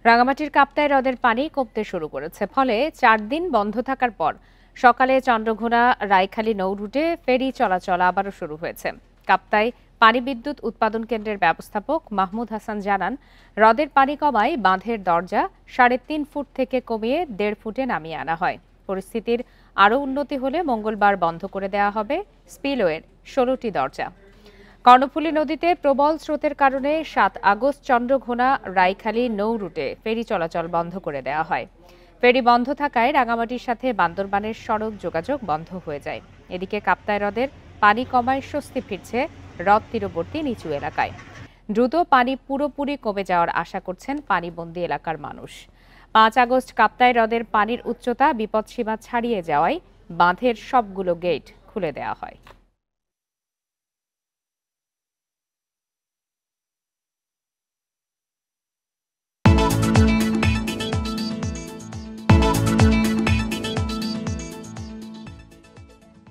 রাঙামাটির কাপ্তাই হ্রদের পানি কমতে শুরু করেছে, ফলে ৪ দিন বন্ধ থাকার পর সকালে চন্দ্রঘোনা রায়খালী নৌ রুটে ফেরি চলাচল আবারও শুরু হয়েছে। কাপ্তাই পানি বিদ্যুৎ উৎপাদন কেন্দ্রের ব্যবস্থাপক মাহমুদ হাসান জানান, হ্রদের পানি কমায় বাঁধের দরজা ৩.৫ ফুট থেকে কমিয়ে ১.৫ ফুটে নামিয়ে আনা হয়। পরিস্থিতির আরও উন্নতি হলে মঙ্গলবার বন্ধ করে দেওয়া হবে স্পিলওয়ের ১৬টি দরজা। কর্ণফুলী নদীতে প্রবল স্রোতের কারণে ৭ আগস্ট চন্দ্রঘোনা রায়খালী নৌ রুটে ফেরি চলাচল বন্ধ করে দেওয়া হয়। ফেরি বন্ধ থাকায় রাঙামাটির সাথে বান্দরবানের সড়ক যোগাযোগ বন্ধ হয়ে যায়। এদিকে কাপ্তাই হ্রদের পানি কমায় স্বস্তি ফিরছে হ্রদ তীরবর্তী নিচু এলাকায়। দ্রুত পানি পুরোপুরি কমে যাওয়ার আশা করছেন পানিবন্দী এলাকার মানুষ। ৫ আগস্ট কাপ্তাই হ্রদের পানির উচ্চতা বিপদসীমা ছাড়িয়ে যাওয়ায় বাঁধের সবগুলো গেট খুলে দেওয়া হয়।